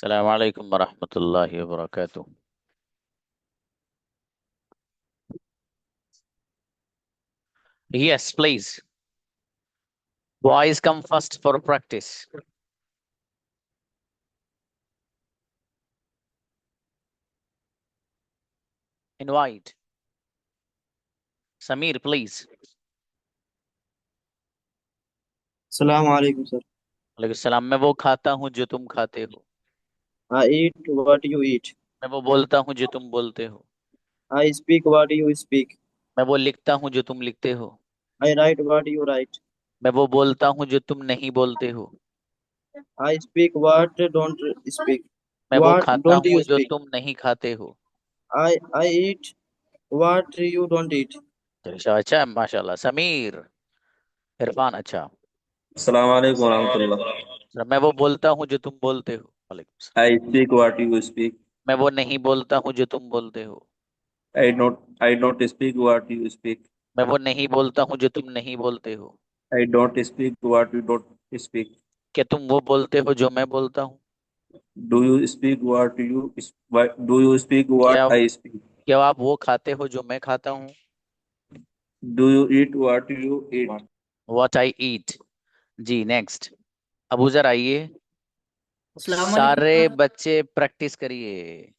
अस्सलाम वालेकुम वरहमतुल्लाहि वबरकातुह। Yes, please. Boys come first for practice. Invite. Samir, please. सलाम वालेकुम सर। वालेकुम सलाम। मैं वो खाता हूँ जो तुम खाते हो। I eat what you eat. मैं वो बोलता हूँ जो तुम बोलते हो। I speak what you speak. मैं वो लिखता हूँ जो तुम लिखते हो। आई राइट व्हाट यू राइट। मैं वो बोलता हूँ जो तुम नहीं बोलते हो। I speak what don't speak. मैं वो व्हाट खाता डोंट हूँ यू जो स्पीक। तुम नहीं खाते हो। I eat what you don't eat. अच्छा अच्छा है, माशाल्लाह। समीर। इरफान, अच्छा। अस्सलाम वालेकुम वरहमतुल्लाह। मैं वो बोलता हूँ जो तुम बोलते हो। वालेकुम सलाम। आई स्पीक व्हाट यू स्पीक। मैं वो नहीं बोलता हूँ जो तुम बोलते हो। I don't speak what you speak. मैं वो नहीं बोलता हूँ जो तुम नहीं बोलते हो। I don't speak what you don't speak. क्या तुम वो बोलते हो जो मैं बोलता हूँ। डू यू स्पीक क्या व्हाट आई स्पीक। क्या आप वो खाते हो जो मैं खाता हूँ। Do you eat what you eat. What I eat. जी, नेक्स्ट। अबू जर आइए। अस्सलाम वालेकुम सारे सर। बच्चे प्रैक्टिस करिए।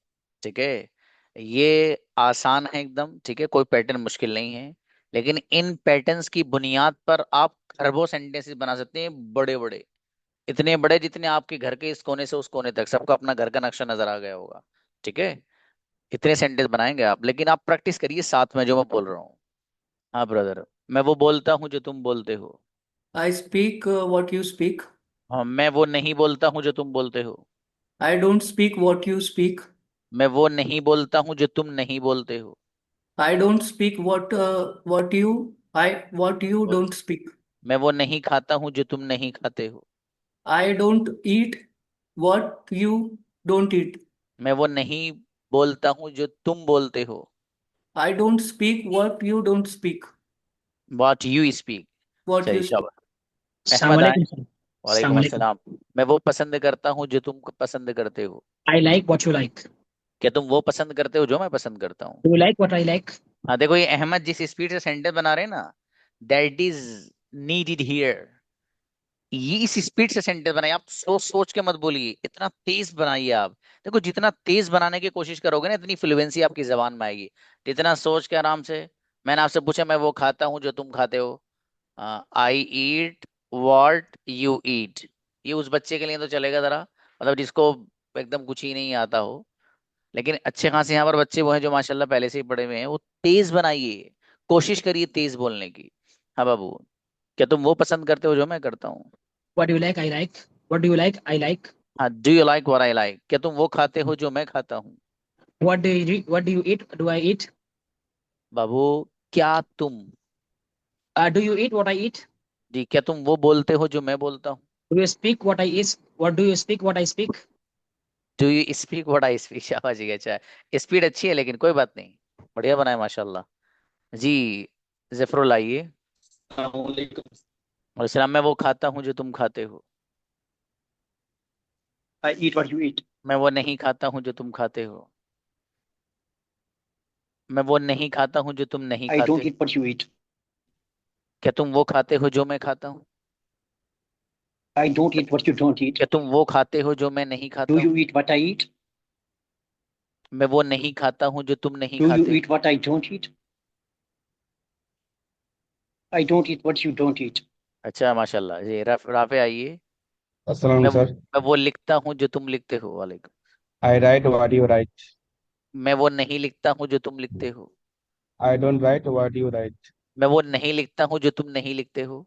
ठीक है। ये आसान है एकदम, ठीक है, कोई पैटर्न मुश्किल नहीं है। लेकिन इन पैटर्न्स की बुनियाद पर आप खरबों सेंटेंसेस बना सकते हैं, बड़े बड़े। इतने बड़े जितने आपके घर के इस कोने से उस कोने तक सबको अपना घर का नक्शा नजर आ गया होगा। ठीक है। इतने सेंटेंस बनाएंगे आप, लेकिन आप प्रैक्टिस करिए साथ में जो मैं बोल रहा हूँ। हाँ ब्रदर। मैं वो बोलता हूँ जो तुम बोलते हो। I speak what you speak. हाँ, मैं वो नहीं बोलता हूँ जो तुम बोलते हो। I don't speak what you speak. मैं वो नहीं बोलता हूँ जो तुम नहीं बोलते हो। I don't speak what you don't speak. मैं वो नहीं खाता हूँ जो तुम नहीं खाते हो। I don't eat what you don't ईट। मैं वो नहीं बोलता हूँ जो तुम बोलते हो। I don't speak what you don't speak. What you speak. What चलिए यू शाबाश। अस्सलाम अहमद आए। वालेकुम सर। अस्सलाम वालेकुम वालेकुम। अस्सलाम। मैं वो पसंद करता हूँ जो तुम पसंद करते हो। आई लाइक व्हाट यू लाइक। क्या तुम वो पसंद करते हो जो मैं पसंद करता हूँ। Do you like what I like. हाँ देखो, ये अहमद जिस स्पीड से सेंटेंस बना रहे हैं ना, दैट इज नीडेड हियर। ये इस स्पीड से सेंटेंस बनाइए, आप सोच सोच के मत बोलिए, इतना तेज बनाइए आप। देखो, जितना तेज बनाने की कोशिश करोगे ना, इतनी फ्लुएंसी आपकी जबान में आएगी। जितना सोच के आराम से। मैंने आपसे पूछा, मैं वो खाता हूँ जो तुम खाते हो। I eat what you eat. ये उस बच्चे के लिए तो चलेगा जरा, मतलब जिसको एकदम कुछ ही नहीं आता हो। लेकिन अच्छे खासे यहाँ पर बच्चे वो हैं जो माशाल्लाह पहले से ही पढ़े हुए हैं, वो तेज बनाइए। कोशिश करिए तेज बोलने की। हाँ बाबू। क्या तुम वो पसंद करते हो जो मैं करता हूँ। What do you like I like. What do you like I like. हाँ, do you like what I like. क्या तुम वो खाते हो जो मैं खाता हूँ। What do you eat do I eat. बाबू। क्या तुम। Do you eat what I eat. जी, क्या तुम वो बोलते हो जो मैं बोलता हूँ। Do you speak what I is. What do you speak what I speak. Do you speak what I speak. शाबाश जी, अच्छा है, स्पीड अच्छी है लेकिन कोई बात नहीं। बढ़िया बनाए माशाल्लाह। जी। जफरुल आइए। और सलाम। मैं वो खाता हूँ जो तुम खाते हो। I eat what you eat. मैं वो नहीं खाता हूँ जो तुम खाते हो। मैं वो नहीं खाता हूँ जो तुम नहीं I don't खाते। eat what you eat. क्या तुम वो खाते हो जो मैं खाता हूँ। I don't eat what you don't eat. क्या तुम वो खाते हो जो मैं नहीं Do खाता you हूँ। eat what I eat? मैं वो नहीं खाता हूँ जो तुम नहीं Do you खाते हो। eat what I don't eat? I don't eat what you don't eat. अच्छा माशाल्लाह जी, राफे आइए। अस्सलाम मैं सर। मैं वो लिखता हूँ जो तुम लिखते हो। वालेकुम। आई राइट व्हाट यू राइट। मैं वो नहीं लिखता हूँ जो तुम लिखते हो। I don't write what you right. मैं वो नहीं लिखता हूँ जो तुम नहीं लिखते हो।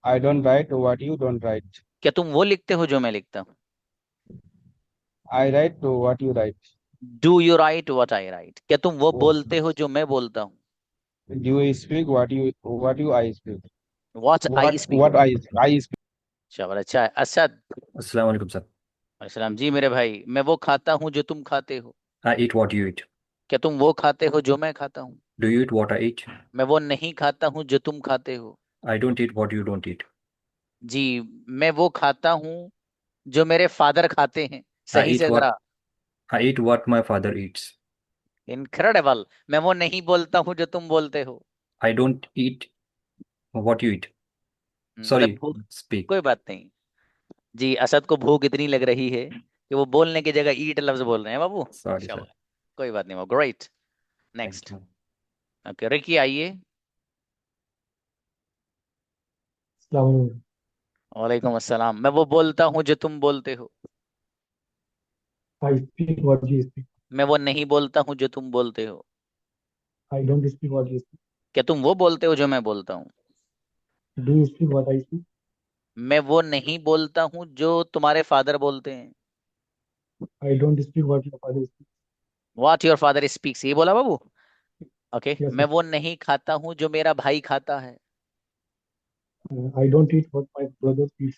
I don't write what you don't write. क्या तुम वो लिखते हो जो मैं लिखता हूँ। I write what you write. Do you write what I write. क्या तुम वो बोलते हो जो मैं बोलता हूँ। Do you speak what you I speak. What I speak. What I speak. शाबाश, अच्छा है असद। अस्सलाम वालेकुम सर। अस्सलाम जी मेरे भाई। मैं वो खाता हूँ जो तुम खाते हो। I eat what you eat. क्या तुम वो खाते हो जो मैं खाता हूँ। Do you eat what I eat. मैं वो नहीं खाता हूँ जो तुम खाते हो। I don't eat what you don't eat. जी। मैं वो खाता हूँ जो मेरे फादर खाते हैं। I सही eat से what जरा। I eat what my father eats. Incredible. मैं वो नहीं बोलता हूँ जो तुम बोलते हो। I don't eat what you eat. मतलब Sorry, भूख। speak. कोई बात नहीं। जी, असद को भूख इतनी लग रही है कि वो बोलने की जगह ईट लफ्ज बोल रहे हैं बाबू। Sorry, sir. शाबाश। कोई बात नहीं, वो great. Thank next. you. Okay, Ricky आइए। Assalamualaikum. वालेकुम अस्सलाम। मैं वो बोलता हूँ जो तुम बोलते हो। I speak what you speak. मैं वो नहीं बोलता हूँ जो तुम बोलते हो। I don't speak what you speak. क्या तुम वो बोलते हो जो मैं बोलता हूँ? Do you speak what I speak? मैं वो नहीं बोलता हूँ जो तुम्हारे फादर बोलते हैं। I don't speak what your father speaks. What your father speaks, ये बोला बाबू। ओके, Yes, मैं sir. वो नहीं खाता हूँ जो मेरा भाई खाता है। I don't eat what my brother eats.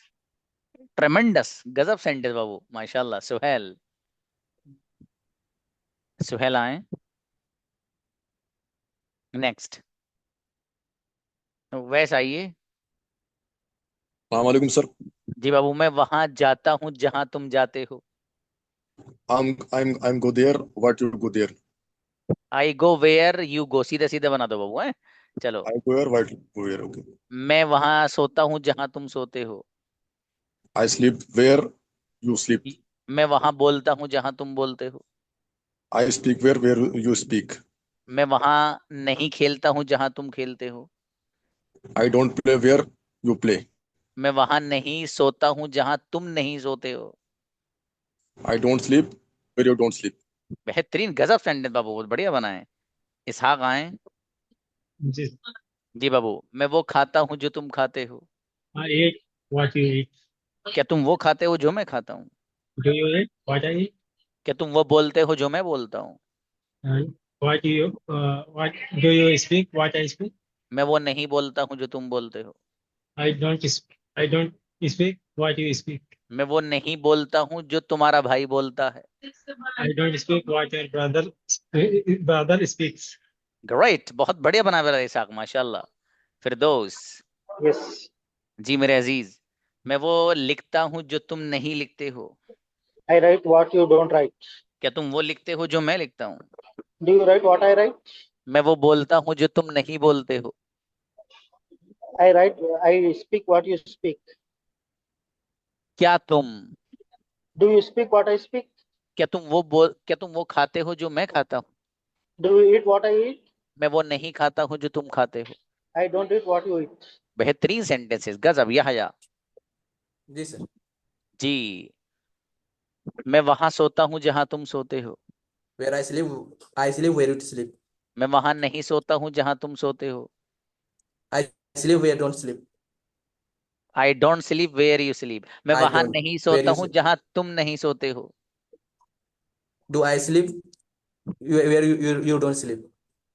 ट्रेमेंडस, गजब सेंटेंस बाबू, माशाल्लाह। सुहेल, सुहेल आए। नेक्स्ट, वैस आइए। वालेकुम सर। जी बाबू, मैं वहां जाता हूँ जहां तुम जाते हो। I'm go there. What you go there? I go where you go, सीधे सीधे बना दो बाबू है। चलो। I go where? What go where? Okay. मैं वहां सोता हूँ जहां तुम सोते हो। I sleep where you sleep. मैं वहां बोलता हूँ जहां तुम बोलते हो। I speak where you speak. मैं वहां नहीं खेलता हूँ जहां तुम खेलते हो। I don't play where you play. मैं वहां नहीं सोता हूँ जहां तुम नहीं सोते हो। I don't sleep where you don't sleep. बेहतरीन, गजब सेंटेंस बाबू, बहुत बढ़िया बनाए। इसहाक आए। Yes. जी बाबू, मैं वो खाता हूँ जो तुम खाते हो। I eat what you eat. क्या तुम वो खाते हो जो मैं खाता हूँ? Do you eat what I eat? क्या तुम वो बोलते हो जो मैं बोलता हूँ? And what do you speak what I speak? मैं वो नहीं बोलता हूँ जो तुम बोलते हो। I don't speak what you speak. मैं वो नहीं बोलता हूँ जो तुम्हारा भाई बोलता है। I don't speak what your brother speaks. Great, बहुत बढ़िया बना मेरा इसहाक, माशाल्लाह। फिरदौस। Yes. जी मेरे अजीज, मैं वो लिखता हूँ जो तुम नहीं लिखते हो। I write what you don't write. क्या तुम वो लिखते हो जो मैं लिखता हूँ? Do you write what I write? मैं वो बोलता हूँ जो तुम नहीं बोलते हो। I speak what you speak. क्या तुम Do you speak what I speak? क्या तुम वो खाते हो जो मैं खाता हूँ? Do you eat what I eat? मैं वो नहीं खाता हूँ जो तुम खाते हो। I don't eat what you eat. बेहतरीन सेंटेंसेस, गजब। यह जी सर। जी, मैं वहां सोता हूँ जहां तुम सोते हो। Where I sleep where you sleep. मैं वहां नहीं सोता हूँ जहां तुम सोते हो। I sleep where don't sleep. I don't sleep where you sleep. मैं I वहां don't नहीं where सोता you हूँ sleep. जहां तुम नहीं सोते हो। Do I sleep where you don't sleep?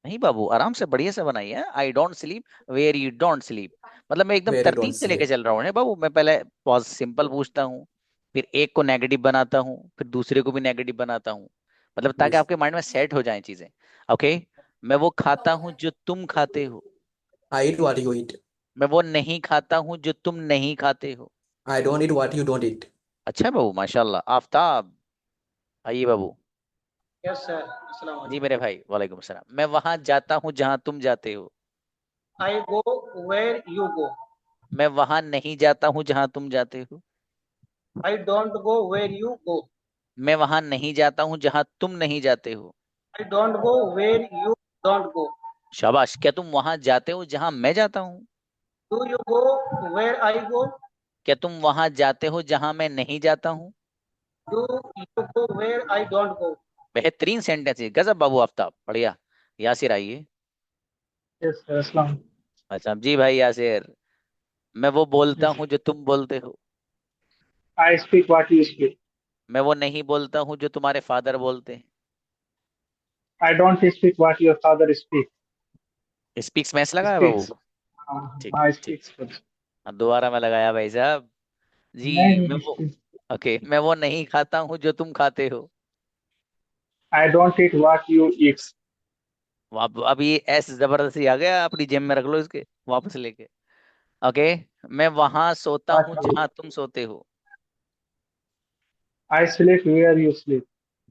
नहीं बाबू, आराम से बढ़िया से बनाइए। I don't sleep where you don't sleep. मतलब मैं एकदम Where you don't तरतीब से लेके sleep. चल रहा हूँ बाबू। मैं पहले पॉज सिंपल पूछता हूँ, फिर एक को नेगेटिव बनाता हूँ, फिर दूसरे को भी नेगेटिव बनाता हूँ, मतलब ताकि Yes. आपके माइंड में सेट हो जाए चीजें। ओके, मैं वो खाता हूँ जो तुम खाते हो। I eat what you eat. मैं वो नहीं खाता हूँ जो तुम नहीं खाते हो। I don't eat what you don't eat. अच्छा बाबू, माशाल्लाह। आफ्ताब आइए बाबू। Yes, sir. Assalamu जी alaikum. मेरे भाई, वालेकुम सलाम। मैं वहां जाता हूँ जहां तुम जाते हो। I go where you go. मैं वहां नहीं जाता हूँ जहां तुम जाते हो। I don't go where you go. मैं वहां नहीं जाता हूँ जहां तुम नहीं जाते हो। I don't go where you don't go. शाबाश। क्या तुम वहां जाते हो जहां मैं जाता हूँ? Do you go where I go? क्या तुम वहां जाते हो जहां मैं नहीं जाता हूँ? Do you go where I don't go? बेहतरीन सेंटेंस है, गजब बाबू आफ्ताब, बढ़िया। यासिर आइए। Yes, sir. Aslam. अच्छा जी भाई यासिर, मैं वो बोलता Yes. हूँ जो तुम बोलते हो। I speak what you speak. मैं वो नहीं बोलता हूँ जो तुम्हारे फादर बोलते हैं। I don't speak what your father speaks. Speaks match लगा है बाबू। Speaks. ठीक है I ठीक। speaks first. हाँ, दोबारा मैं लगाया भाई साहब। जी, मैं नहीं वो speak. ओके, मैं वो नहीं खाता हूँ जो तुम खाते हो। I don't eat what you eat. अब ये एस जबरदस्ती आ गया, अपनी जेब में रख लो इसके, वापस लेके। ओके, मैं वहां सोता What हूँ you जहां तुम सोते हो। I sleep where you sleep.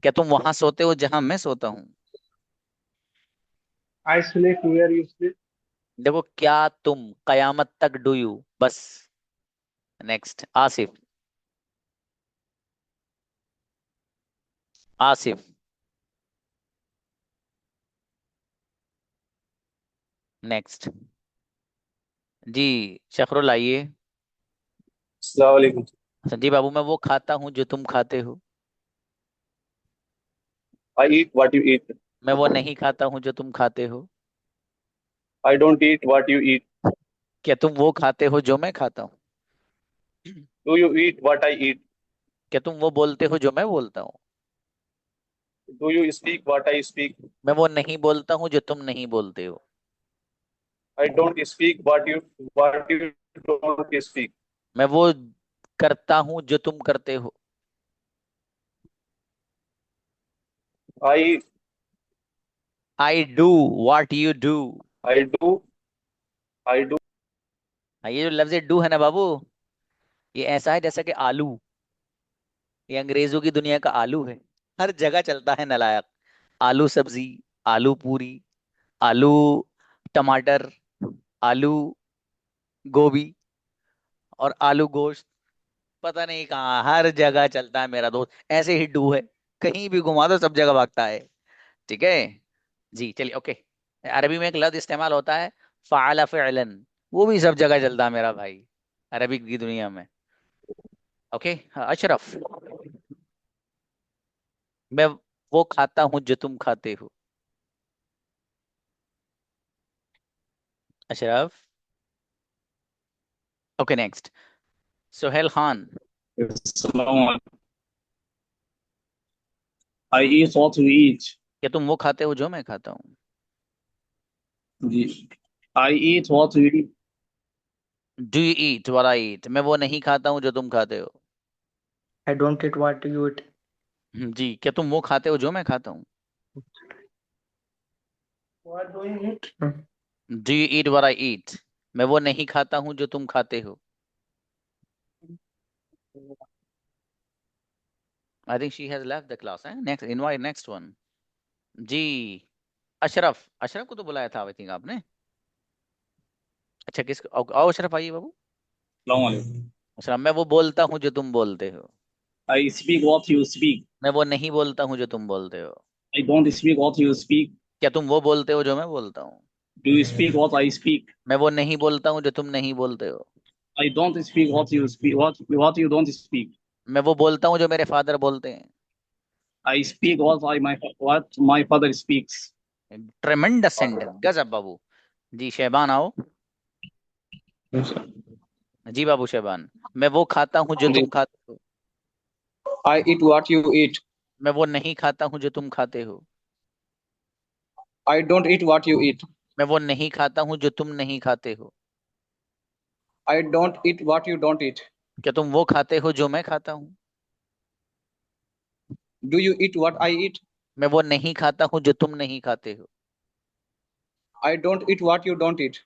क्या तुम वहां सोते हो जहां मैं सोता हूँ? I sleep where you sleep. देखो, क्या तुम कयामत तक डू यू, बस। नेक्स्ट, आसिफ। आसिफ। नेक्स्ट। जी, शखरुल आइए। अस्सलाम वालेकुम। अच्छा, जी बाबू, मैं वो खाता हूँ जो तुम खाते हो। I eat what you eat. मैं वो नहीं खाता हूँ जो तुम खाते हो। I don't eat what you eat. क्या तुम वो खाते हो जो मैं खाता हूँ? Do you eat what I eat? क्या तुम वो बोलते हो जो मैं बोलता हूँ? Do you speak what I speak? मैं वो नहीं बोलता हूँ जो तुम नहीं बोलते हो। I don't speak what you don't speak. मैं वो करता हूँ जो तुम करते हो। I I do what you do. I do ये जो लफ्ज डू है ना बाबू, ये ऐसा है जैसा कि आलू, ये अंग्रेजों की दुनिया का आलू है। हर जगह चलता है नालायक। आलू सब्जी, आलू पूरी, आलू टमाटर, आलू गोभी, और आलू गोश्त। पता नहीं कहाँ हर जगह चलता है मेरा दोस्त, ऐसे ही डू है। कहीं भी घुमा दो सब जगह भागता है। ठीक है जी, चलिए ओके। अरबी में एक लफ्ज इस्तेमाल होता है, फ़अल फ़िअलन, वो भी सब जगह चलता है मेरा भाई, अरबिक की दुनिया में। ओके। अशरफ, मैं वो खाता हूँ जो तुम खाते हो। Ashraf. Okay, next. Sohail Khan. Assalamu I eat what you eat. क्या तुम वो खाते हो जो मैं खाता हूँ? जी। I eat what you eat. Do you eat what I eat? मैं वो नहीं खाता हूँ जो तुम खाते हो। I don't eat what you eat. जी, क्या तुम वो खाते हो जो मैं खाता हूँ? What do you eat? Do you eat what I eat? मैं वो नहीं खाता हूँ जो तुम खाते हो। I think she has left the class है। Next, invite next one. जी, अशरफ। अशरफ को तो बुलाया था आई थिंक आपने। अच्छा, किस आओ आओ, अशरफ आइए बाबू। Assalamu alaikum. अशरफ, मैं वो बोलता हूँ जो तुम बोलते हो। I speak what you speak. मैं वो नहीं बोलता हूँ जो तुम बोलते हो। I don't speak what you speak. क्या तुम वो बोलते हो जो मैं बोलता हूँ? Do you speak what I speak? मैं वो नहीं बोलता हूँ जो तुम नहीं बोलते हो। I don't speak what you speak. What you don't speak. मैं वो बोलता हूँ जो मेरे फादर बोलते हैं। I speak what my father speaks. ट्रेमेंडस sentence, गजब बाबू। जी, शहबान आओ। जी बाबू शहबान, मैं वो खाता हूँ जो तुम खाते हो। I eat what you eat. मैं वो नहीं खाता हूँ जो तुम खाते हो। I don't eat what you eat. मैं वो नहीं खाता हूँ जो तुम नहीं खाते हो। I don't eat what you don't eat. क्या तुम वो खाते हो जो मैं खाता हूँ? Do you eat what I eat? मैं वो नहीं खाता हूँ जो तुम नहीं खाते हो। I don't eat what you don't eat.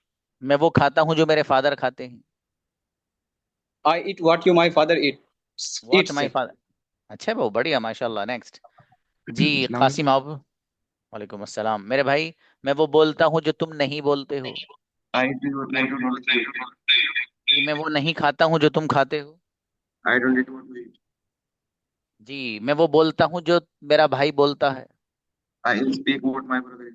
मैं वो खाता हूँ जो मेरे फादर खाते हैं। I eat what you my father what eats. My father. अच्छा बाबू, बढ़िया, माशाल्लाह। नेक्स्ट। जी, कासिम आप। वालेकुम अस्सलाम मेरे भाई। मैं वो बोलता हूँ जो तुम नहीं बोलते हो। I do what you don't say. जी, मैं वो नहीं खाता हूँ जो तुम खाते हो। I don't eat what you eat. जी, मैं वो बोलता हूँ जो मेरा भाई बोलता है। I speak what my brother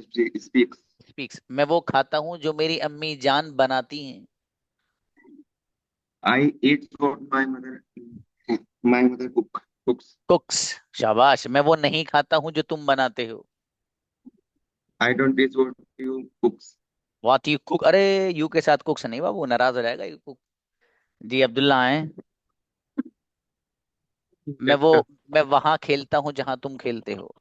speaks. Speaks. मैं वो खाता हूँ जो मेरी अम्मी जान बनाती हैं। I eat what my mother cooks. कुक्स। शाबाश। मैं वो नहीं खाता हूँ जो तुम बनाते हो। I don't eat what you cooks. What you cook, अरे यू के साथ कुक्स नहीं बाबू, नाराज हो जाएगा यू कुक। जी, अब्दुल्ला आए। मैं वो मैं वहां खेलता हूँ जहां तुम खेलते हो।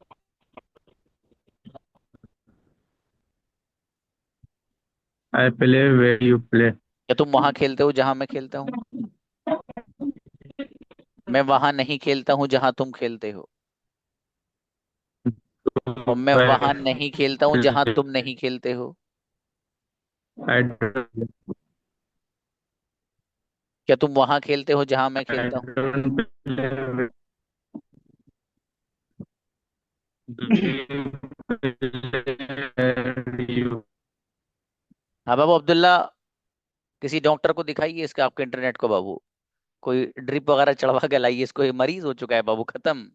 I play where you play. क्या तुम वहां खेलते हो जहां मैं खेलता हूँ? मैं वहां नहीं खेलता हूँ जहां तुम खेलते हो। और मैं वहां नहीं खेलता हूँ जहां तुम नहीं खेलते हो। I don't क्या तुम वहां खेलते हो जहां मैं खेलता हूँ? don't play with you. हाँ बाबू अब्दुल्ला, किसी डॉक्टर को दिखाइए इसका, आपके इंटरनेट को बाबू। कोई ड्रिप वगैरह चढ़वा के लाइए इसको, ये मरीज हो चुका है बाबू, खत्म।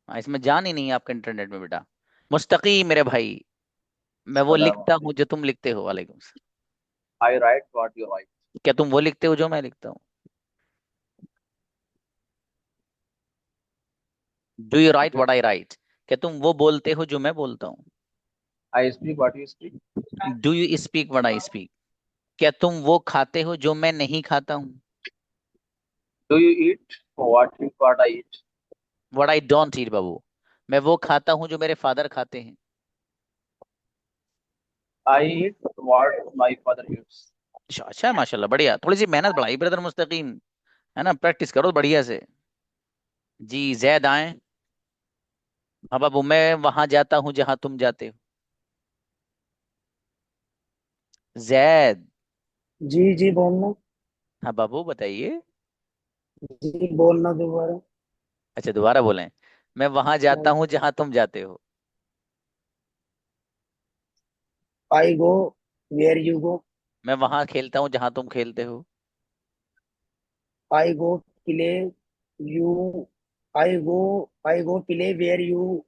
हाँ, इसमें जान ही नहीं है आपके इंटरनेट में बेटा। मुस्तकीम मेरे भाई, मैं वो लिखता हूँ जो तुम लिखते हो। वालेकुम सलाम। I write what you write. क्या तुम वो लिखते हो जो मैं लिखता हूँ? Do you write what I write? क्या तुम वो बोलते हो जो मैं बोलता हूँ? I speak what you speak. Do you speak what I speak? क्या तुम वो खाते हो जो मैं नहीं खाता हूँ? Do you eat what I eat? What I don't eat बाबू, मैं वो खाता हूँ जो मेरे फादर खाते हैं। I eat what my father eats. अच्छा अच्छा, माशाल्लाह, बढ़िया। थोड़ी सी मेहनत बढ़ाई ब्रदर मुस्तकीम, है ना, प्रैक्टिस करो बढ़िया से। जी जैद आए। हाँ बाबू, मैं वहां जाता हूँ जहां तुम जाते हो। जैद। जी जी बोलना। हाँ बाबू बताइए। जी बोलना दोबारा। अच्छा दोबारा बोलें। मैं वहां जाता हूँ जहां तुम जाते हो। I go where you go. मैं वहां खेलता हूँ जहां तुम खेलते हो। I go play you. I go I go play where you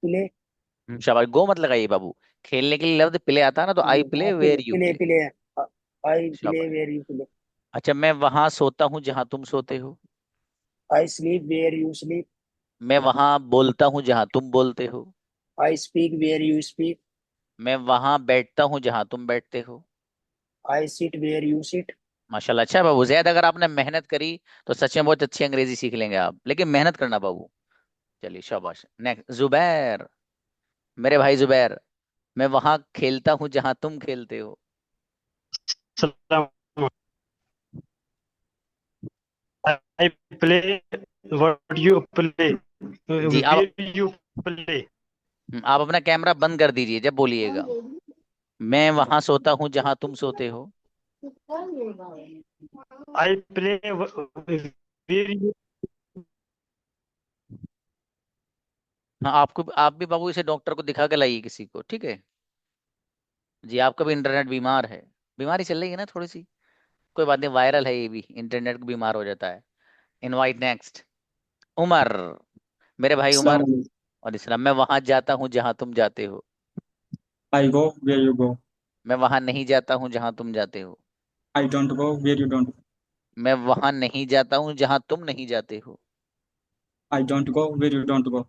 play. शाबाश, गो मत लगाइए बाबू। खेलने के लिए लफ्ज प्ले आता है ना, तो I play where you play play. Play. I play शाबाश। Where you play. अच्छा, मैं वहां सोता हूँ जहां तुम सोते हो। I sleep where you sleep. मैं वहां बोलता हूँ जहां तुम बोलते हो। I speak where you speak. मैं वहां बैठता हूँ जहां तुम बैठते हो। I sit where you sit. माशाल्लाह, अच्छा है बाबू। जैद, अगर आपने मेहनत करी तो सच में बहुत अच्छी अंग्रेजी सीख लेंगे आप, लेकिन मेहनत करना बाबू। चलिए शाबाश। नेक्स्ट जुबैर, मेरे भाई जुबैर। मैं वहां खेलता हूँ जहां तुम खेलते हो। Salam. I play what you play. Ji Where you play. आप अपना कैमरा बंद कर दीजिए जब बोलिएगा। मैं वहां सोता हूँ जहां तुम सोते हो। I play where you. हाँ, आपको, आप भी बाबू इसे डॉक्टर को दिखा के लाइए किसी को, ठीक है। जी आपका भी इंटरनेट बीमार है, बीमारी चल रही है ना थोड़ी सी। कोई बात नहीं, वायरल है ये भी, इंटरनेट को बीमार हो जाता है। Invite next. उमर, मेरे भाई उमर। Assalamualaikum. और इस्लाम, मैं वहां जाता हूँ जहां तुम जाते हो। I go where you go. मैं वहां नहीं जाता हूँ जहां तुम जाते हो। I don't go where you don't. मैं वहां नहीं जाता हूँ जहां तुम नहीं जाते हो। I don't go where you don't go.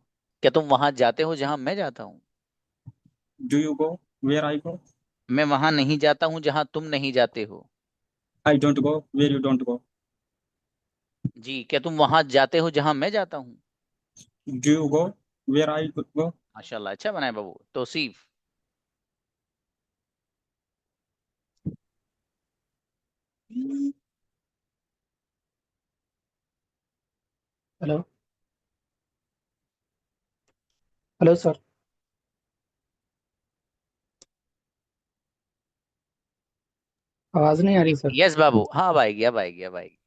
क्या तुम वहां जाते हो जहां मैं जाता हूँ? Do you go where I go? मैं वहां नहीं जाता हूँ जहां तुम नहीं जाते हो। I don't go where you don't go. जी, क्या तुम वहां जाते हो जहां मैं जाता हूँ? Do you go where I go? माशाल्लाह, अच्छा बनाए बाबू। तौसीफ। हेलो। Hello sir. आवाज नहीं आ रही सर। यस बाबू, हाँ अब आएगी, अब आएगी, अब आएगी।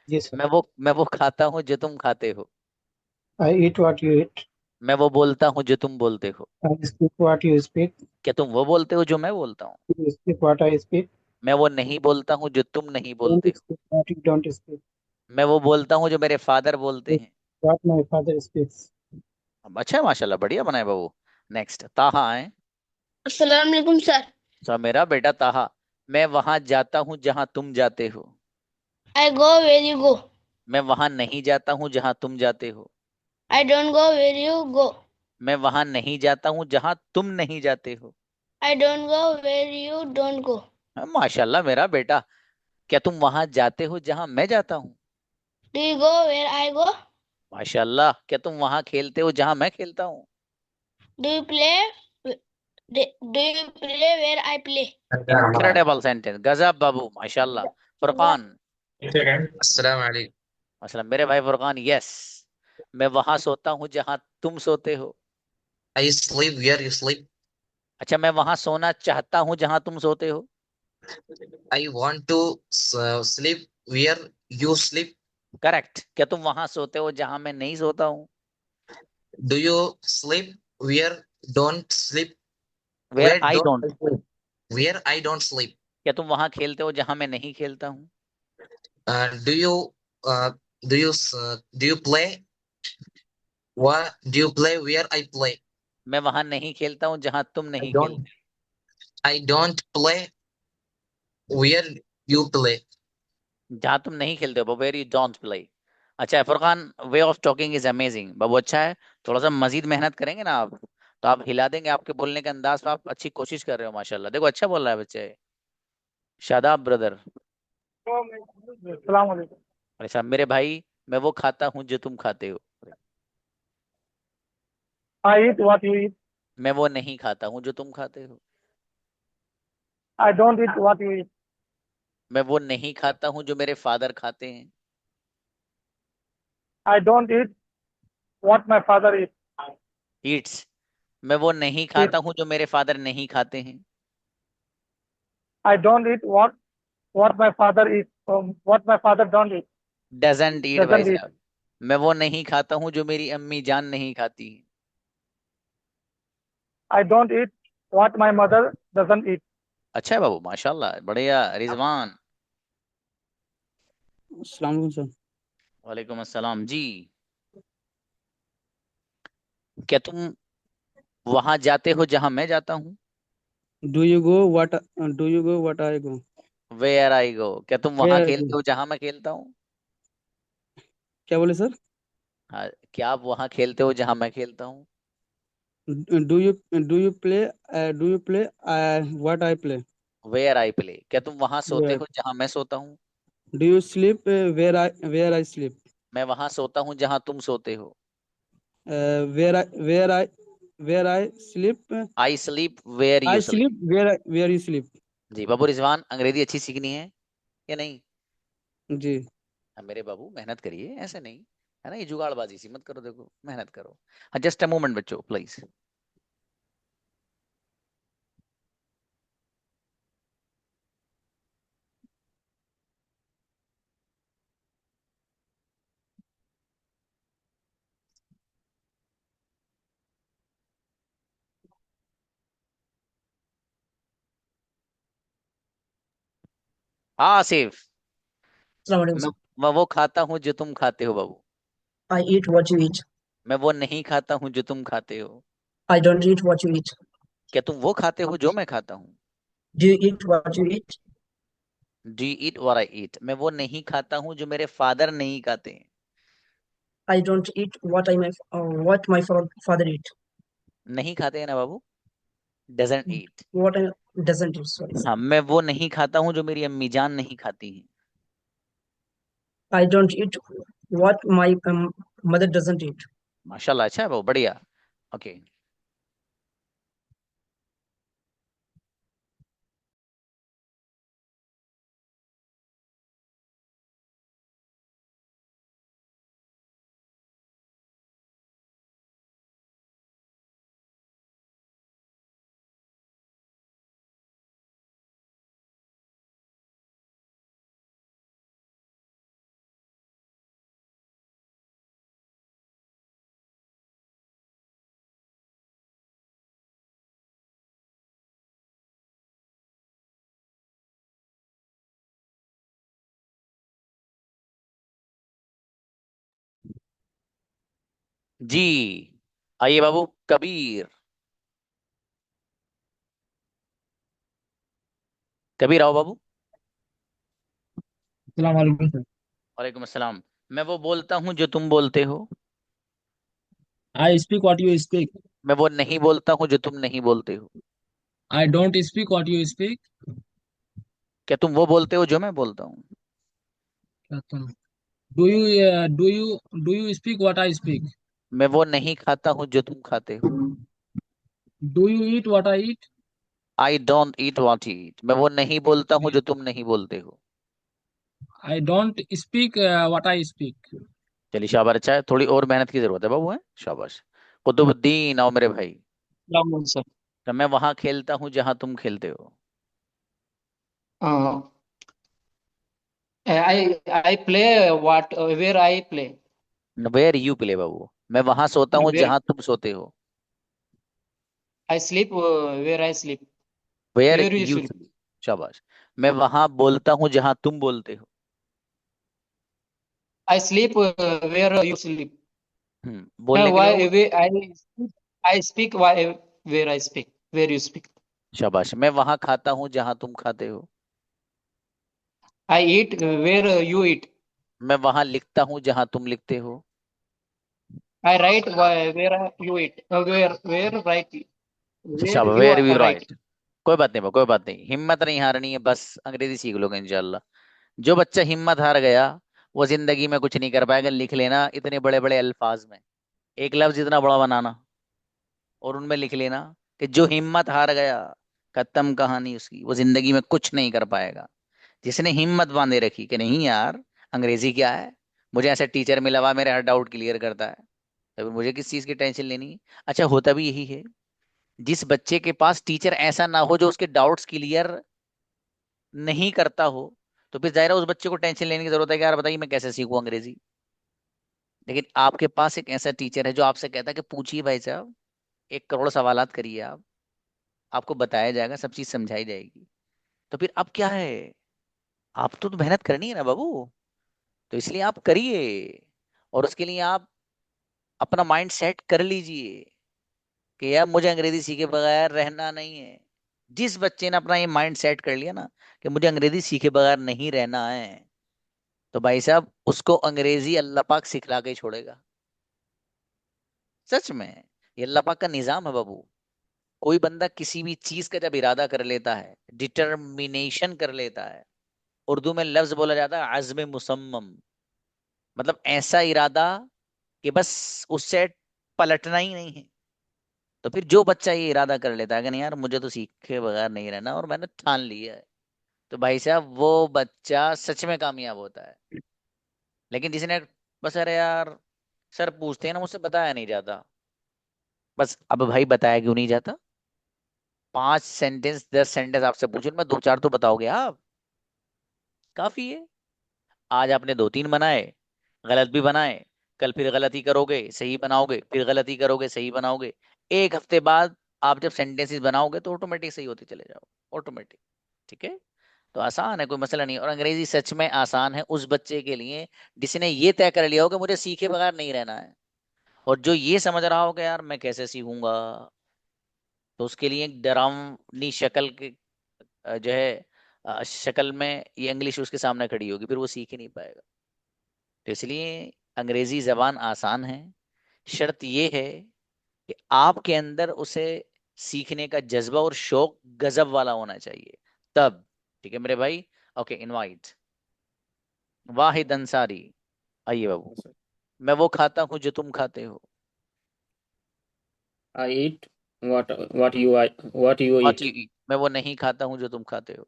जी सर। मैं वो खाता हूँ जो तुम खाते हो। I eat what you eat. मैं वो बोलता हूँ जो तुम बोलते हो। I speak what you speak. क्या तुम वो बोलते हो जो मैं बोलता हूँ? You speak what I speak. मैं वो नहीं बोलता हूँ जो तुम नहीं डोंट बोलते हो। Speak what you don't speak. मैं वो बोलता हूँ जो मेरे फादर बोलते हैं। What my father speaks. अब अच्छा है, माशाल्लाह, बढ़िया बनाए बाबू। नेक्स्ट ताहा आए। अस्सलाम वालेकुम सर। सब मेरा बेटा ताहा। मैं वहां जाता हूँ जहां तुम जाते हो। I go where you go. मैं वहां नहीं जाता हूँ जहां तुम जाते हो। I don't go where you go. मैं वहां नहीं जाता हूँ जहां तुम नहीं जाते हो। I don't go where you don't go. माशाल्लाह मेरा बेटा। क्या तुम वहां जाते हो जहां मैं जाता हूँ? Do you go where I go. माशाल्लाह, क्या तुम वहां खेलते हो जहां मैं खेलता हूँ? Do you play do you play where I play. Incredible sentence, गजब बाबू, माशाल्लाह। फुरकान। अस्सलाम वालेकुम। मतलब मेरे भाई फुरकान, यस। मैं वहां सोता हूँ जहां तुम सोते हो। I sleep where you sleep. अच्छा, मैं वहां सोना चाहता हूँ जहां तुम सोते हो। I want to sleep where you sleep? Correct. क्या तुम वहां सोते हो जहां मैं नहीं सोता हूँ? Do you sleep where don't sleep? Where Where I don't don't. I sleep? Where I don't sleep? क्या तुम वहां खेलते हो जहां मैं नहीं खेलता हूँ? Do you uh, do you play? What do you play where I play? मैं वहां नहीं खेलता हूँ जहां तुम I नहीं don't खेलते। I don't play where you play. जहां तुम नहीं खेलते हो, वेयर यू डोंट प्ले। अच्छा है Furqan, way of talking is amazing बाबू, अच्छा है। थोड़ा सा मजीद मेहनत करेंगे ना आप, तो आप हिला देंगे। आपके बोलने के अंदाज पे आप अच्छी कोशिश कर रहे हो माशाल्लाह, देखो अच्छा बोल रहा है बच्चे। शादाब ब्रदर। अस्सलाम वालेकुम। अच्छा मेरे भाई, मैं वो खाता हूँ जो तुम खाते हो। I eat what you eat. मैं वो नहीं खाता हूँ जो तुम खाते हो। I don't eat what you eat. मैं वो नहीं खाता हूँ जो मेरे फादर खाते हैं। I don't eat what my father eats. Yeats. मैं वो नहीं Eat. खाता हूँ जो मेरे फादर नहीं खाते हैं। I don't eat what my father eats. What my father don't eat. Doesn't eat भाई Doesn't eat. साहब। मैं वो नहीं खाता हूँ जो मेरी अम्मी जान नहीं खाती है। I don't eat what my mother doesn't eat. अच्छा है बाबू माशाल्लाह, बढ़िया। रिजवान। अस्सलाम वालेकुम सर। वालेकुम अस्सलाम जी। क्या तुम वहां जाते हो जहां मैं जाता हूँ? Do you go what I go? Where I go. क्या तुम वहां वेयर आई गो? खेलते हो जहां मैं खेलता हूँ? क्या बोले सर? हाँ, क्या आप वहां खेलते हो जहां मैं खेलता हूँ? Do you do you play what I play? Where I play. क्या तुम वहां सोते वेयर हो जहां मैं सोता हूँ? Do you sleep where I sleep? मैं वहां सोता हूँ जहां तुम सोते हो। Where I sleep I sleep where you I sleep. Sleep where you sleep? जी बाबू रिजवान, अंग्रेजी अच्छी सीखनी है या नहीं? जी। हाँ, मेरे बाबू मेहनत करिए, ऐसे नहीं है ना, ये जुगाड़बाजी सी मत करो, देखो मेहनत करो। हाँ जस्ट अ मोमेंट बच्चों प्लीज। आसिफ। Assalamu alaikum, मैं sir. मैं वो खाता हूँ जो तुम खाते हो बाबू। I eat what you eat. मैं वो नहीं खाता हूँ जो तुम खाते हो। I don't eat what you eat. क्या तुम वो खाते हो जो मैं खाता हूँ? Do you eat what you eat? Do you eat what I eat. मैं वो नहीं खाता हूँ जो मेरे फादर नहीं खाते हैं। I don't eat what my father eat. नहीं खाते हैं ना बाबू, doesn't eat. What I doesn't eat. Sorry. हाँ, मैं वो नहीं खाता हूँ जो मेरी अम्मी जान नहीं खाती है। I don't eat what my mother doesn't eat. माशाल्लाह, अच्छा है बाबू, बढ़िया। ओके। जी आइए बाबू। कबीर। कबीर आओ बाबू। Assalamu alaikum, sir. वालेकुम अस्सलाम। मैं वो बोलता हूँ जो तुम बोलते हो। I speak what you speak. मैं वो नहीं बोलता हूँ जो तुम नहीं बोलते हो। I don't speak what you speak. क्या तुम वो बोलते हो जो मैं बोलता हूँ? Do you speak what I speak? मैं वो नहीं खाता हूँ जो तुम खाते हो। Do you eat what I eat? I don't eat what you eat. मैं वो नहीं बोलता हूँ जो तुम नहीं बोलते हो। I don't speak what I speak. चलिए शाबाश, अच्छा है, थोड़ी और मेहनत की जरूरत है बाबू, है शाबाश। कुतुबुद्दीन आओ मेरे भाई। Salaam sir. तो मैं वहां खेलता हूँ जहां तुम खेलते हो। Uh, I play what where I play. Where you play बाबू। मैं वहां सोता हूँ Where जहां तुम सोते हो। I sleep where I sleep. Where Where you you sleep. Sleep. शाबाश। मैं वहां बोलता हूँ जहां तुम बोलते हो। I sleep where you sleep. बोलने के लिए Why Babu. I speak why where I speak. Where you speak. शाबाश। मैं वहां खाता हूँ जहां तुम खाते हो। I eat where you eat. मैं वहां लिखता हूँ जहां तुम लिखते हो। I write where you eat. Where write where शाबाश, you where you write. Write. कोई बात नहीं बाबू, कोई बात नहीं, हिम्मत नहीं हारनी है, बस अंग्रेजी सीख लोगे इंशाल्लाह। जो बच्चा हिम्मत हार गया वो जिंदगी में कुछ नहीं कर पाएगा। लिख लेना इतने बड़े बड़े अल्फाज में, एक लफ्ज इतना बड़ा बनाना और उनमें लिख लेना कि जो हिम्मत हार गया, खत्म कहानी उसकी, वो जिंदगी में कुछ नहीं कर पाएगा। जिसने हिम्मत बांधे रखी कि नहीं यार, अंग्रेजी क्या है, मुझे ऐसा टीचर मिला हुआ मेरे हर डाउट क्लियर करता है, तो फिर मुझे किस चीज की टेंशन लेनी है। अच्छा, होता भी यही है। जिस बच्चे के पास टीचर ऐसा ना हो जो उसके डाउट्स क्लियर नहीं करता हो, तो फिर जाहिर है उस बच्चे को टेंशन लेने की जरूरत है कि यार बताइए मैं कैसे सीखूं अंग्रेजी। लेकिन आपके पास एक ऐसा टीचर है जो आपसे कहता है कि पूछिए भाई साहब, 1 करोड़ सवालात करिए आप, आपको बताया जाएगा, सब चीज समझाई जाएगी। तो फिर अब क्या है, आप तो मेहनत करनी है ना बाबू, तो इसलिए आप करिए। और उसके लिए आप अपना माइंड सेट कर लीजिए कि यार मुझे अंग्रेजी सीखे बगैर रहना नहीं है। जिस बच्चे ने अपना ये माइंड सेट कर लिया ना कि मुझे अंग्रेजी सीखे बगैर नहीं रहना है, तो भाई साहब उसको अंग्रेजी अल्लाह पाक सिखला के ही छोड़ेगा। सच में, ये अल्लाह पाक का निजाम है बाबू। कोई बंदा किसी भी चीज का जब इरादा कर लेता है, डिटर्मिनेशन कर लेता है, उर्दू में लफ्ज बोला जाता है अज़्म मुसम्मम, मतलब ऐसा इरादा कि बस उससे पलटना ही नहीं है। तो फिर जो बच्चा ये इरादा कर लेता है कि नहीं यार मुझे तो सीखे बगैर नहीं रहना और मैंने ठान लिया है, तो भाई साहब वो बच्चा सच में कामयाब होता है। लेकिन जिसने बस अरे यार सर पूछते हैं ना मुझसे बताया नहीं जाता, बस अब भाई बताया क्यों नहीं जाता, 5 सेंटेंस 10 सेंटेंस आपसे पूछूं मैं 2 4 तो बताओगे आप, काफी है। आज आपने 2 3 बनाए, गलत भी बनाए, कल फिर गलती करोगे सही बनाओगे, फिर गलती करोगे सही बनाओगे, 1 हफ्ते बाद आप जब सेंटेंसेस बनाओगे तो ऑटोमेटिक सही होते चले जाओ, ऑटोमेटिक। ठीक है, तो आसान है, कोई मसला नहीं। और अंग्रेजी सच में आसान है उस बच्चे के लिए जिसने ये तय कर लिया हो कि मुझे सीखे बगैर नहीं रहना है। और जो ये समझ रहा हो कि यार मैं कैसे सीखूंगा, तो उसके लिए एक डरावनी शक्ल के जो है शक्ल में ये इंग्लिश उसके सामने खड़ी होगी, फिर वो सीख ही नहीं पाएगा। तो इसलिए अंग्रेजी जबान आसान है, शर्त ये है कि आपके अंदर उसे सीखने का जज्बा और शौक गजब वाला होना चाहिए, तब। ठीक है मेरे भाई। ओके, इनवाइट वाहिद अंसारी, आइए बाबू। मैं वो खाता हूँ जो तुम खाते हो। I eat what you what eat. You eat. मैं वो नहीं खाता हूँ जो तुम खाते हो।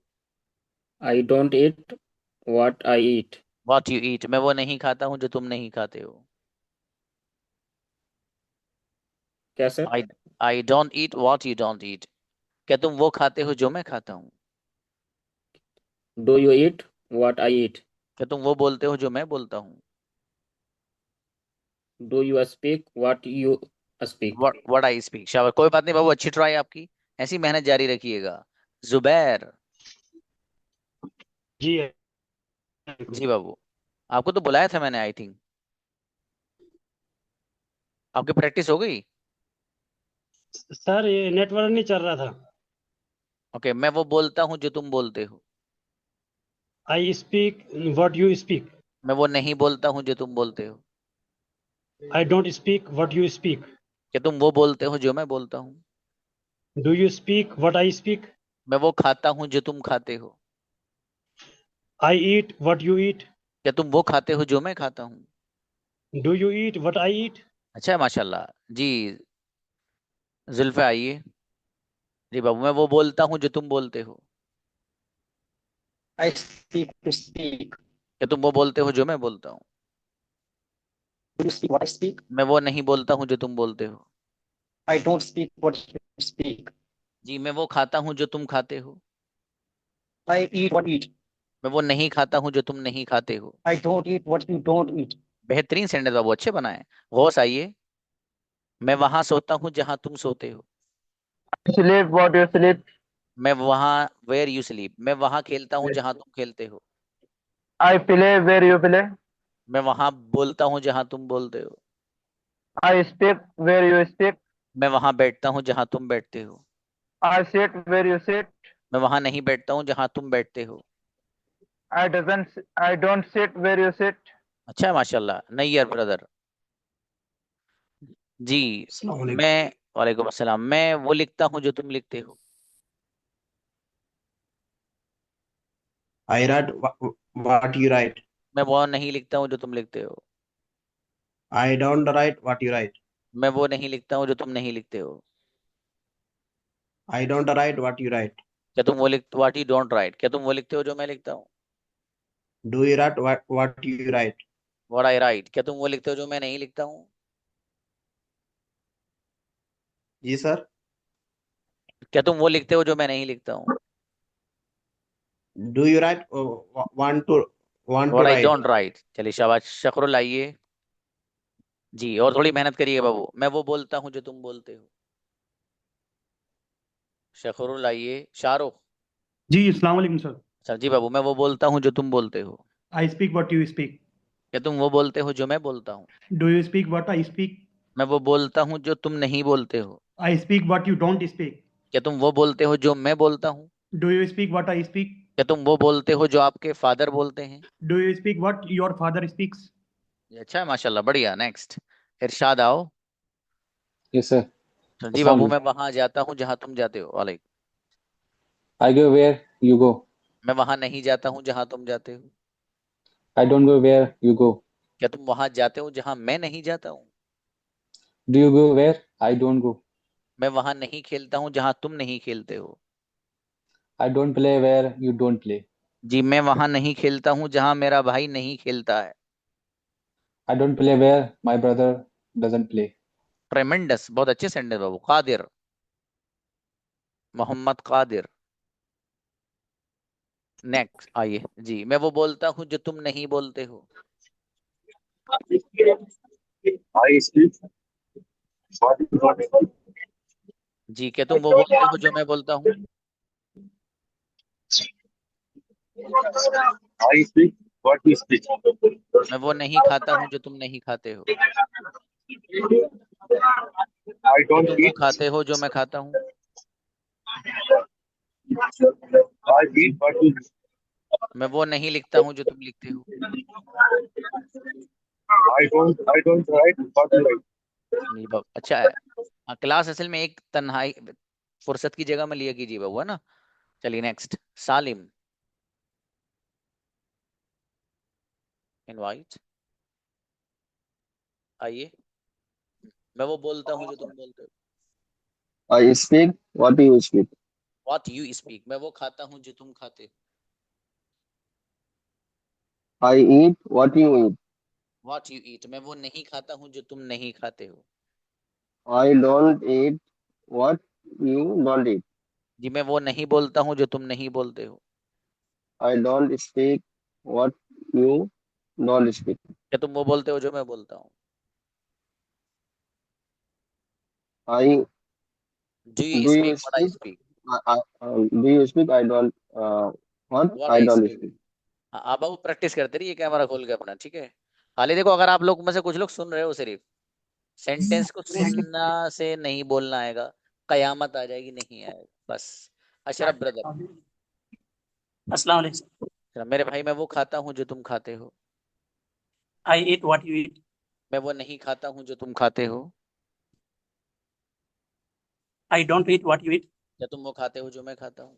I don't eat what I eat. What you eat. मैं वो नहीं खाता हूँ जो तुम नहीं खाते हो। क्या sir? I I don't eat what you don't eat. क्या तुम वो खाते हो जो मैं खाता हूँ। Do you eat what I eat? क्या तुम वो बोलते हो जो मैं बोलता हूँ। Do you speak what you speak? What I speak. शाबाश, कोई बात नहीं बाबू, अच्छी ट्राई आपकी, ऐसी मेहनत जारी रखिएगा। जुबैर। जी जी बाबू, आपको तो बुलाया था मैंने, आई थिंक आपकी प्रैक्टिस हो गई। सर, ये नेटवर्क नहीं चल रहा था। ओके, मैं वो बोलता हूँ जो तुम बोलते हो। I speak what you speak. मैं वो नहीं बोलता हूँ जो तुम बोलते हो। I don't speak what you speak. क्या तुम वो बोलते हो जो मैं बोलता हूँ। Do you speak what I speak. मैं वो खाता हूँ जो तुम खाते हो। I eat what you eat. क्या तुम वो खाते हो जो मैं खाता हूँ। Do you eat what I eat. अच्छा है, माशाल्लाह जी। जुल्फे आइए। जी बाबू, मैं वो बोलता हूँ जो तुम बोलते हो। I speak to speak. क्या तुम वो बोलते हो जो मैं बोलता हूँ। Do you speak what I speak? मैं वो नहीं बोलता हूँ जो तुम बोलते हो। I don't speak what you speak. जी, मैं वो खाता हूँ जो तुम खाते हो। I eat what you eat. मैं वो नहीं खाता हूँ जो तुम नहीं खाते हो। I don't eat what you don't eat. बेहतरीन सेंटेंस बाबू, अच्छे बनाए। गौस आइए। मैं वहां सोता हूँ जहां तुम सोते हो। Sleep what you sleep. मैं वहां, वेयर यू स्लीप, मैं वहां खेलता हूँ जहां तुम खेलते हो। I play where you play. मैं वहां बोलता हूँ जहां तुम बोलते हो। I speak where you speak. मैं वहां बैठता हूँ जहां तुम बैठते हो। I sit where you sit. मैं वहां नहीं बैठता हूँ जहां तुम बैठते हो। I don't sit where you sit. अच्छा है माशाल्लाह, नैयर ब्रदर जी। अस्सलाम वालेकुम। मैं, वालेकुम अस्सलाम, मैं वो लिखता हूँ जो तुम लिखते हो। I write what you write. मैं वो नहीं लिखता हूँ जो तुम लिखते हो। I don't write what you write. मैं वो नहीं लिखता हूँ जो तुम नहीं लिखते हो। I don't write what you write. क्या तुम वो लिख, व्हाट यू डोंट राइट, क्या तुम वो लिखते हो जो मैं लिखता हूँ। Do you write what you write? What I write, क्या तुम वो लिखते हो जो मैं नहीं लिखता हूँ। जी सर। क्या तुम वो लिखते हो जो मैं नहीं लिखता हूँ। Do you write want to what I write? Don't write. चलिए शाबाश, शक्रुल आइए जी, और थोड़ी मेहनत करिए बाबू। मैं वो बोलता हूँ जो तुम बोलते हो। शक्रुल आइए। शाहरुख। जी अस्सलाम वालेकुम सर। अच्छा जी बाबू, मैं वो बोलता हूँ जो तुम बोलते हो। I speak what you speak. क्या तुम वो बोलते हो जो मैं बोलता हूँ। Do you speak what I speak. मैं वो बोलता हूँ जो तुम नहीं बोलते हो। I speak what you don't speak. क्या तुम वो बोलते हो जो मैं बोलता हूँ। Do you speak what I speak. क्या तुम वो बोलते हो जो आपके फादर बोलते हैं। Do you speak what your father speaks. ये अच्छा है माशाल्लाह, बढ़िया। नेक्स्ट, इरशाद आओ। Yes, sir. तो जी बाबू, Assalamu मैं वहां जाता हूँ जहां तुम जाते हो। वालेकुम। I go where you go. मैं वहां नहीं जाता हूँ जहां तुम जाते हो। I don't go where you go. क्या तुम वहां जाते हो जहां मैं नहीं जाता हूँ। Do you go where I don't go? मैं वहां नहीं खेलता हूँ जहां तुम नहीं खेलते हो। I don't play where you don't play. जी, मैं वहां नहीं खेलता हूँ जहां मेरा भाई नहीं खेलता है। I don't play where my brother doesn't play. ट्रेमेंडस, बहुत अच्छे सेंटेंस बाबू। कादिर, मोहम्मद कादिर। नेक्स्ट आइए जी। मैं वो बोलता हूँ जो तुम नहीं बोलते हो। I speak what you don't speak. जी, क्या तुम वो बोलते हो जो मैं बोलता हूँ। I speak what you speak. मैं वो नहीं खाता हूँ जो तुम नहीं खाते हो। I क्या don't तुम वो eat. खाते हो जो मैं खाता हूँ। I eat what you eat. मैं वो नहीं लिखता हूँ जो तुम लिखते हो। I don't write what you write. नहीं बाबू, अच्छा है। हाँ, क्लास असल में एक तन्हाई, फुर्सत की जगह में लिया कीजिए बाबू, है ना। चलिए नेक्स्ट, सालिम। इनवाइट आइए। मैं वो बोलता हूँ जो तुम बोलते हो। I speak what you speak. What you speak, मैं वो खाता हूँ जो तुम खाते हो। I eat what you eat. What you eat, मैं वो नहीं खाता हूँ जो तुम नहीं खाते हो। I don't eat what you don't eat. जी, मैं वो नहीं बोलता हूँ जो तुम नहीं बोलते हो। I don't speak what you don't speak. क्या तुम वो बोलते हो जो मैं बोलता हूँ। I do you do speak you what I speak? Speak. Do you speak? I don't. What? What I I don't speak. speak. हाँ, आप बाबू प्रैक्टिस करते रहिए कैमरा खोल के अपना, ठीक है। खाली देखो, अगर आप लोग में से कुछ लोग सुन रहे हो, सिर्फ सेंटेंस को सुनना से नहीं बोलना आएगा, कयामत आ जाएगी, नहीं आएगा बस। अशरफ ब्रदर। अस्सलाम वालेकुम। मेरे भाई, मैं वो खाता हूँ जो तुम खाते हो। I eat what you eat. मैं वो नहीं खाता हूँ जो तुम खाते हो। I don't eat what you eat. क्या तुम वो खाते हो जो मैं खाता हूँ।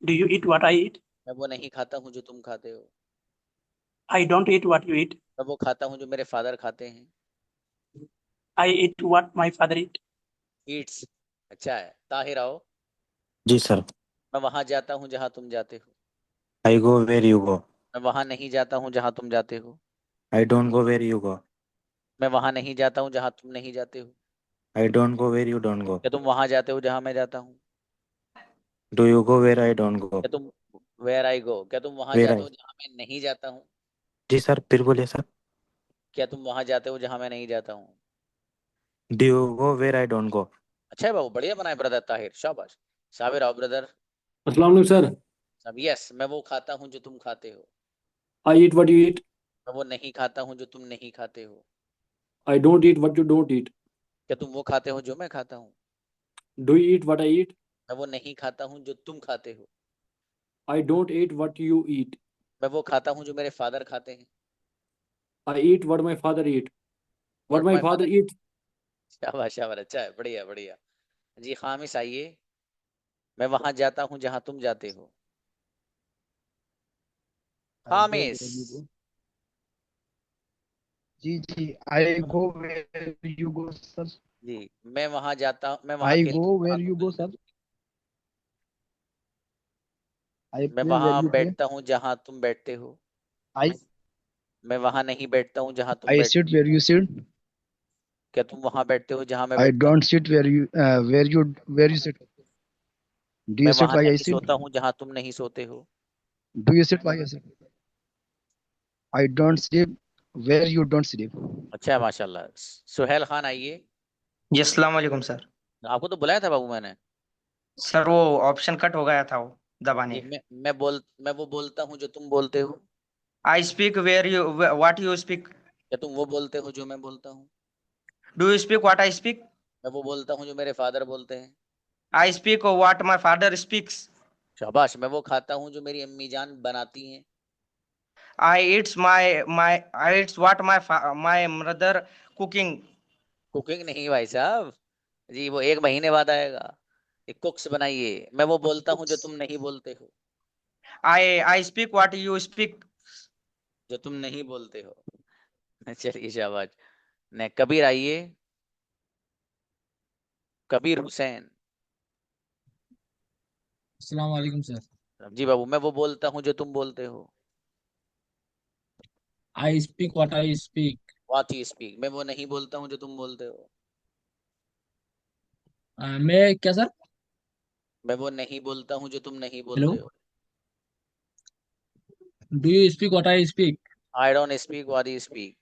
Do you eat what I eat. मैं वो नहीं खाता हूँ जो तुम खाते हो। I don't eat what you eat. मैं वो खाता हूँ जो मेरे फादर खाते हैं। I eat what my father eat. Yeats, अच्छा है। ताहिर आओ। जी सर। मैं वहां जाता हूँ जहाँ तुम जाते हो। I go where you go. मैं वहां नहीं जाता हूँ जहाँ तुम जाते हो। I don't go where you go. मैं वहां नहीं जाता हूँ जहाँ तुम नहीं जाते हो। I don't go where you don't go. क्या तुम वहां जाते हो जहाँ मैं जाता हूँ। Do you go where I don't go. क्या तुम वेयर आई गो, क्या तुम वहां वेयर जाते आई, हो जहां मैं नहीं जाता हूँ? जी सर फिर बोलिए सर। क्या तुम वहां जाते हो जहां मैं नहीं जाता हूँ? Do you go where I don't go? अच्छा है बाबू, बढ़िया बनाए ब्रदर ताहिर, शाबाश। साबिर आओ ब्रदर। अस्सलाम वालेकुम सर। सब यस, मैं वो खाता हूँ जो तुम खाते हो। I eat what you eat. मैं वो नहीं खाता हूँ जो तुम नहीं खाते हो। I don't eat what you don't eat. क्या तुम वो खाते हो जो मैं खाता हूँ? Do you eat what I eat. मैं वो नहीं खाता हूँ जो तुम खाते हो। I don't eat what you eat. मैं वो खाता हूँ जो मेरे फादर खाते हैं। I eat what my father eat. What what my my father father. Eat. शाबाश शाबाश, अच्छा है, बढ़िया बढ़िया। जी खामिस आइए। मैं वहां जाता हूँ जहां तुम जाते हो। I go Khamis. where you go. Ji I go where you go sir. जी, मैं वहां जाता हूँ, मैं वहां I खेलता go हूँ where जहां तुम you go खेलते sir. हो। I मैं play where वहां you play. बैठता हूँ जहां तुम बैठते हो। I मैं वहां नहीं बैठता हूँ जहां तुम I बैठते sit हो। where you sit. क्या तुम वहां बैठते हो जहां मैं I बैठता हूँ? don't sit where you sit. Do मैं you sit वहां why I नहीं sit? सोता हूँ जहां तुम नहीं सोते हो। Do you sit why I sit? I don't sleep where you don't sleep. अच्छा है माशाल्लाह। सुहेल खान आइए। जी अस्सलाम वालेकुम सर। आपको तो बुलाया था बाबू मैंने। सर वो ऑप्शन कट हो गया था वो दबाने। जी मैं वो बोलता हूँ जो तुम बोलते हो। I speak where you what you speak. क्या तुम वो बोलते हो जो मैं बोलता हूँ? Do you speak what I speak. मैं वो बोलता हूँ जो मेरे फादर बोलते हैं। I speak what my father speaks. शाबाश। मैं वो खाता हूँ जो मेरी अम्मी जान बनाती हैं। I it's my I it's what my mother cooking. Cooking नहीं भाई साहब, जी वो एक महीने बाद आएगा। एक कुक्स बनाइए। मैं वो बोलता हूँ जो तुम नहीं बोलते हो। I speak what you speak. जो तुम नहीं बोलते हो। चलिए शाबाश। ने कबीर आइए। कबीर हुसैन। अस्सलाम वालेकुम सर। जी बाबू, मैं वो बोलता हूँ जो तुम बोलते हो। I speak what I speak. What you speak. मैं वो नहीं बोलता हूँ जो तुम बोलते हो। मैं क्या सर। मैं वो नहीं बोलता हूँ जो तुम नहीं हेलो। बोलते हो। Do you speak what I speak. I don't speak what you speak.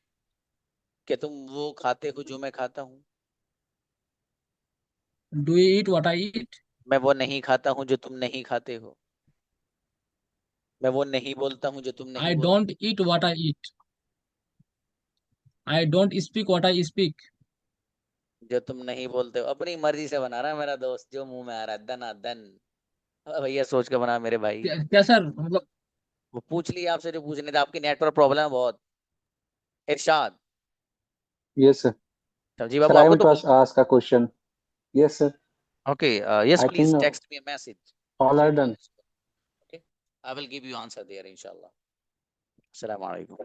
क्या तुम वो खाते हो जो मैं खाता हूँ? Do you eat what I eat. मैं वो नहीं खाता हूँ जो तुम नहीं खाते हो। मैं वो नहीं बोलता हूँ जो तुम नहीं आई बोलते। Don't eat what I eat. I don't speak what I speak. जो तुम नहीं बोलते हो। अपनी मर्जी से बना रहा है मेरा दोस्त, जो मुंह में आ रहा है दना दन। भैया सोच के बना मेरे भाई। क्या सर मतलब। वो पूछ लिया आपसे जो पूछने था, आपकी नेटवर्क प्रॉब्लम है बहुत। इरशाद। Yes, sir. जी Sir, बाबू I आपको want तो। to ask a question. Yes, sir. Okay, yes I please think text me a message. all are done. Okay, I will give you answer there इंशाल्लाह। अस्सलाम वालेकुम।